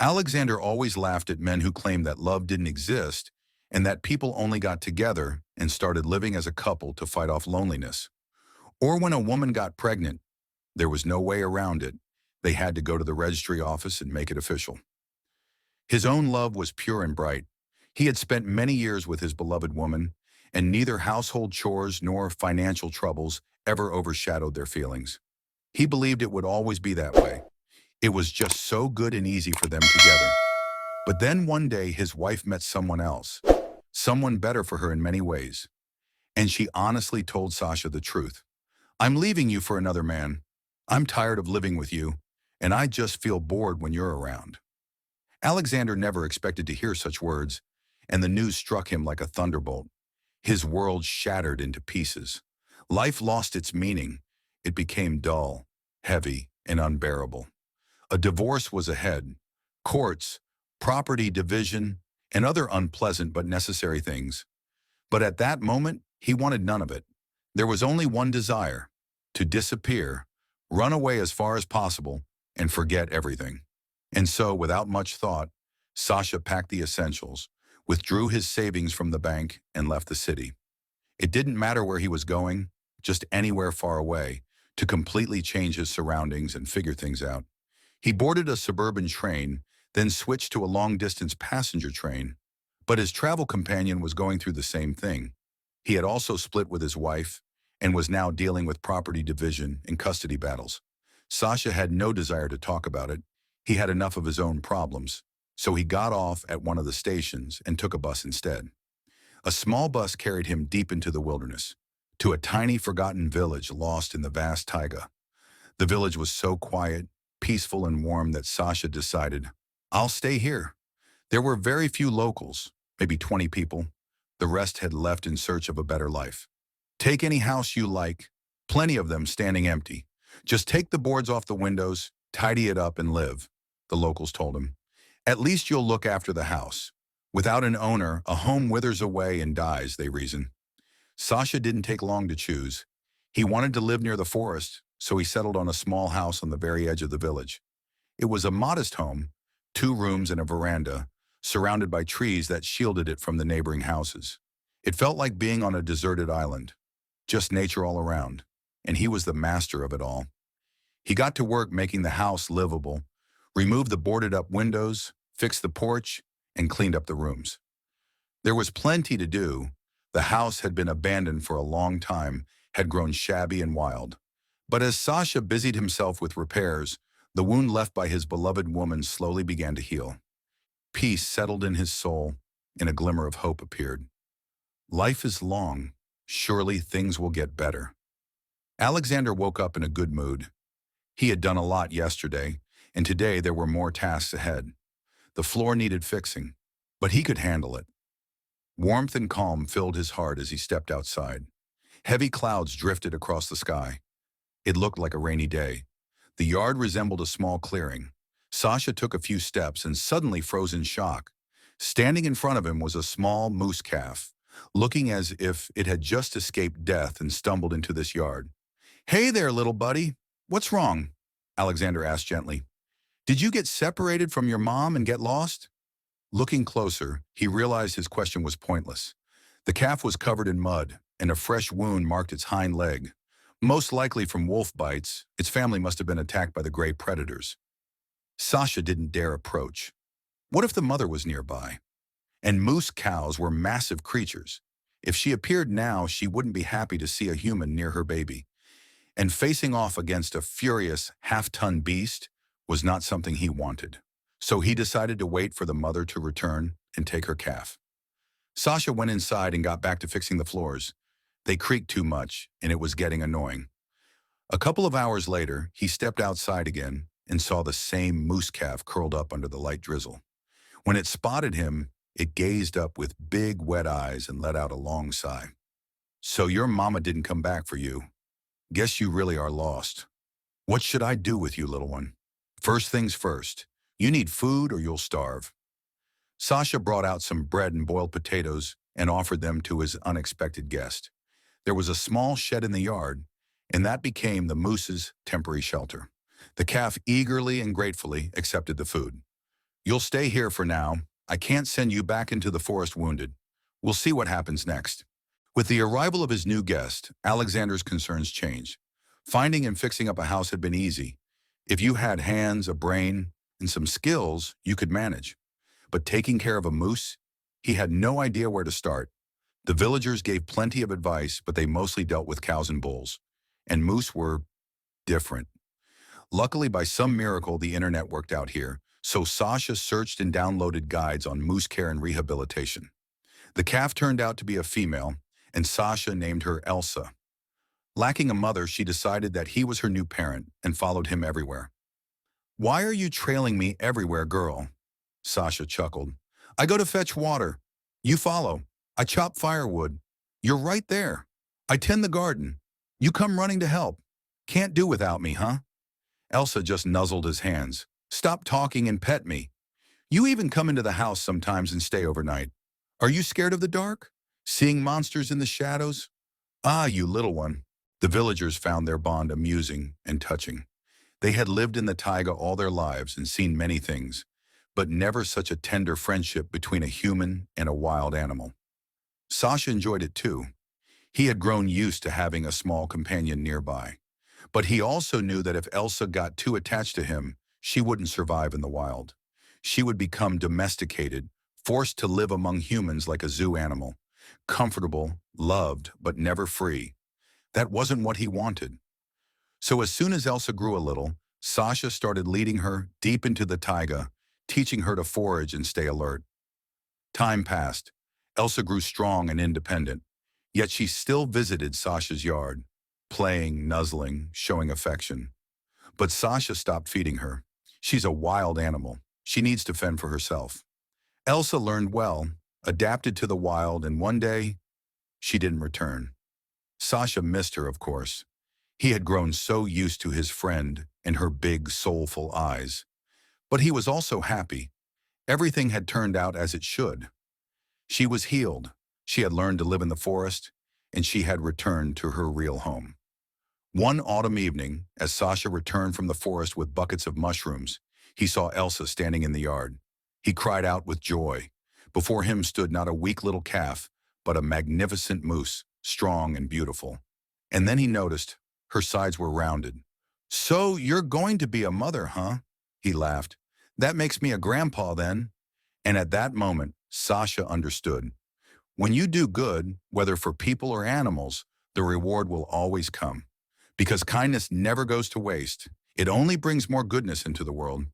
Alexander always laughed at men who claimed that love didn't exist and that people only got together and started living as a couple to fight off loneliness. Or when a woman got pregnant, there was no way around it. They had to go to the registry office and make it official. His own love was pure and bright. He had spent many years with his beloved woman, and neither household chores nor financial troubles ever overshadowed their feelings. He believed it would always be that way. It was just so good and easy for them together. But then one day his wife met someone else, someone better for her in many ways. And she honestly told Sasha the truth. "I'm leaving you for another man. I'm tired of living with you, and I just feel bored when you're around." Alexander never expected to hear such words, and the news struck him like a thunderbolt. His world shattered into pieces. Life lost its meaning. It became dull, heavy, and unbearable. A divorce was ahead. Courts, property division, and other unpleasant but necessary things. But at that moment, he wanted none of it. There was only one desire: to disappear, run away as far as possible, and forget everything. And so, without much thought, Sasha packed the essentials, withdrew his savings from the bank, and left the city. It didn't matter where he was going, just anywhere far away, to completely change his surroundings and figure things out. He boarded a suburban train, then switched to a long-distance passenger train. But his travel companion was going through the same thing. He had also split with his wife and was now dealing with property division and custody battles. Sasha had no desire to talk about it. He had enough of his own problems. So he got off at one of the stations and took a bus instead. A small bus carried him deep into the wilderness, to a tiny forgotten village lost in the vast taiga. The village was so quiet, peaceful, and warm that Sasha decided, "I'll stay here." There were very few locals, maybe 20 people. The rest had left in search of a better life. "Take any house you like, plenty of them standing empty. Just take the boards off the windows, tidy it up, and live," the locals told him. "At least you'll look after the house. Without an owner, a home withers away and dies," they reasoned. Sasha didn't take long to choose. He wanted to live near the forest, so he settled on a small house on the very edge of the village. It was a modest home, 2 rooms and a veranda, surrounded by trees that shielded it from the neighboring houses. It felt like being on a deserted island, just nature all around, and he was the master of it all. He got to work making the house livable, removed the boarded-up windows, fixed the porch, and cleaned up the rooms. There was plenty to do. The house had been abandoned for a long time, had grown shabby and wild. But as Sasha busied himself with repairs, the wound left by his beloved woman slowly began to heal. Peace settled in his soul, and a glimmer of hope appeared. Life is long. Surely things will get better. Alexander woke up in a good mood. He had done a lot yesterday, and today there were more tasks ahead. The floor needed fixing, but he could handle it. Warmth and calm filled his heart as he stepped outside. Heavy clouds drifted across the sky. It looked like a rainy day. The yard resembled a small clearing. Sasha took a few steps and suddenly froze in shock. Standing in front of him was a small moose calf, looking as if it had just escaped death and stumbled into this yard. "Hey there, little buddy. What's wrong?" Alexander asked gently. "Did you get separated from your mom and get lost?" Looking closer, he realized his question was pointless. The calf was covered in mud, and a fresh wound marked its hind leg. Most likely from wolf bites, its family must have been attacked by the gray predators. Sasha didn't dare approach. What if the mother was nearby? And moose cows were massive creatures. If she appeared now, she wouldn't be happy to see a human near her baby. And facing off against a furious, half-ton beast was not something he wanted. So he decided to wait for the mother to return and take her calf. Sasha went inside and got back to fixing the floors. They creaked too much, and it was getting annoying. A couple of hours later, he stepped outside again and saw the same moose calf curled up under the light drizzle. When it spotted him, it gazed up with big, wet eyes and let out a long sigh. "So your mama didn't come back for you. Guess you really are lost. What should I do with you, little one? First things first. You need food or you'll starve." Sasha brought out some bread and boiled potatoes and offered them to his unexpected guest. There was a small shed in the yard, and that became the moose's temporary shelter. The calf eagerly and gratefully accepted the food. You'll stay here for now. I can't send you back into the forest wounded. We'll see what happens next. With the arrival of his new guest, Alexander's concerns changed. Finding and fixing up a house had been easy. If you had hands, a brain, and some skills, you could manage. But taking care of a moose? He had no idea where to start. The villagers gave plenty of advice, but they mostly dealt with cows and bulls. And moose were different. Luckily, by some miracle, the internet worked out here, so Sasha searched and downloaded guides on moose care and rehabilitation. The calf turned out to be a female, and Sasha named her Elsa. Lacking a mother, she decided that he was her new parent and followed him everywhere. "Why are you trailing me everywhere, girl?" Sasha chuckled. "I go to fetch water. You follow. I chop firewood. You're right there. I tend the garden. You come running to help. Can't do without me, huh?" Elsa just nuzzled his hands. "Stop talking and pet me. You even come into the house sometimes and stay overnight. Are you scared of the dark? Seeing monsters in the shadows? Ah, you little one." The villagers found their bond amusing and touching. They had lived in the taiga all their lives and seen many things, but never such a tender friendship between a human and a wild animal. Sasha enjoyed it too. He had grown used to having a small companion nearby. But he also knew that if Elsa got too attached to him, she wouldn't survive in the wild. She would become domesticated, forced to live among humans like a zoo animal, comfortable, loved, but never free. That wasn't what he wanted. So as soon as Elsa grew a little, Sasha started leading her deep into the taiga, teaching her to forage and stay alert. Time passed. Elsa grew strong and independent, yet she still visited Sasha's yard, playing, nuzzling, showing affection. But Sasha stopped feeding her. She's a wild animal. She needs to fend for herself. Elsa learned well, adapted to the wild, and one day, she didn't return. Sasha missed her, of course. He had grown so used to his friend and her big, soulful eyes. But he was also happy. Everything had turned out as it should. She was healed. She had learned to live in the forest, and she had returned to her real home. One autumn evening, as Sasha returned from the forest with buckets of mushrooms, he saw Elsa standing in the yard. He cried out with joy. Before him stood not a weak little calf, but a magnificent moose, strong and beautiful. And then he noticed her sides were rounded. "So you're going to be a mother, huh?" He laughed. "That makes me a grandpa then." And at that moment, Sasha understood. When you do good, whether for people or animals, the reward will always come. Because kindness never goes to waste. It only brings more goodness into the world.